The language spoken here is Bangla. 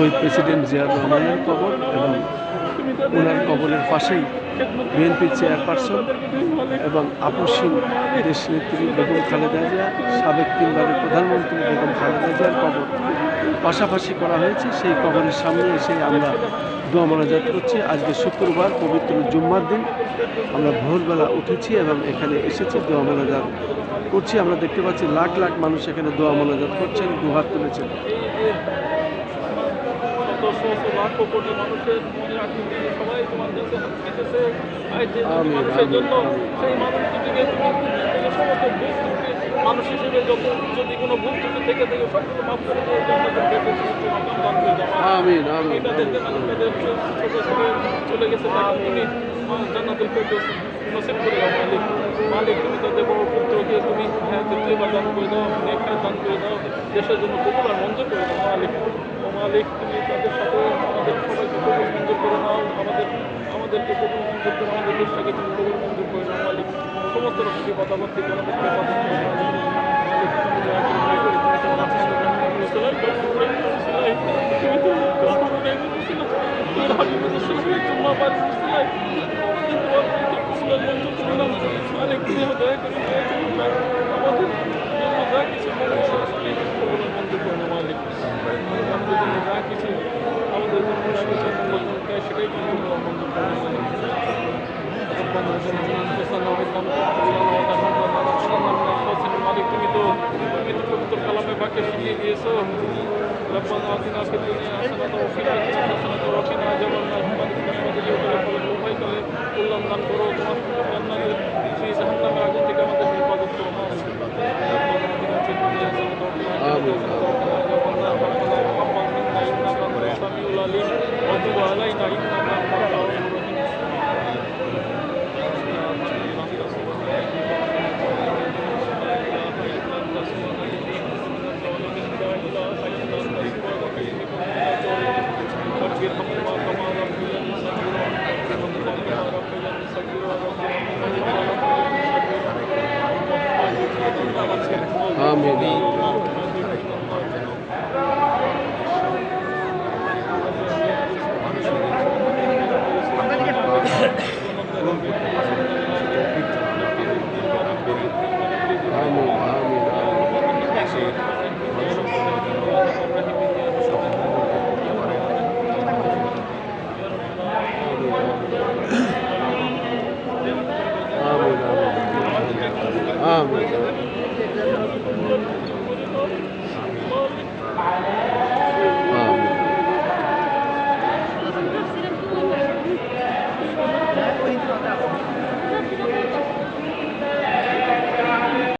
শহীদ প্রেসিডেন্ট জিয়াউর রহমানের কবর এবং ওনার কবরের পাশেই বিএনপির চেয়ারপারসন এবং আপসহীন দেশনেত্রী বেগম খালেদা জিয়া, সাবেক 3 বারের প্রধানমন্ত্রী বেগম খালেদা জিয়ার কবর পাশাপাশি করা হয়েছে। সেই কবরের সামনে এসে আমরা দোয়া মোনাজাত করছি। আজকে শুক্রবার, পবিত্র জুম্মার দিন। আমরা ভোরবেলা উঠেছি এবং এখানে এসেছি দোয়া মোনাজাত করছি। আমরা দেখতে পাচ্ছি লাখ লাখ মানুষ এখানে দোয়া মোনাজাত করছেন, দুহাত তুলেছেন। লাখো কোটি মানুষের মনে আকৃতি সবাই তোমার কাছে হাত দিতেছে। আমিন, মানুষের আমিন, জন্য আমিন। সেই মানুষটিকে তুমি সমস্ত ভুল ত্রুটি মানুষ হিসেবে যদি কোনো ভুল ত্রুটি থেকে থাকে সবগুলো মাফ করে দেয়, জান্নাতের দান করে দাও। আমিন, আমিন, তাদেরকে তাদের ছোট ছোট চলে গেছে, তাকে তুমি জান্নাতুল ফেরদৌস নসিব করে দাও। মালিক মালিক তুমি তাদের বড় পুত্রকে তুমি তৃতীয়বার দান করে দাও, নেককার দান করে দাও, দেশের জন্য কবুল আর মঞ্জুর করে দাও। মালিক ও মালিক তুমি তাদের সাথে আমাদের সবাইকে কবুল মঞ্জুর করে নাও, আমাদেরকে কবুল মঞ্জুর করে, আমাদের দেশটাকে তুমি কবুল মঞ্জুর করে নাও। মালিক সমস্ত রকম বিপদাবাদ থেকে আমাদেরকে হেফাজত করে নাও। মালিক তুমি দয়া করে দয়া করে তুমি তোমার আপনাদের সেটাই মালিক তুমি তো পবিত্র কালামে বাক্যে শিখিয়ে দিয়েছো। ربنا آتنا في الدنيا حسنة وفي الآخرة حسنة وقنا عذاب النار। উভয় করে কল্যাণ দান করো, তোমার জান্নাতের সেই জাহান্নামের আগুন থেকে আমাদের হেফাজত করো। আমিন। আমিন।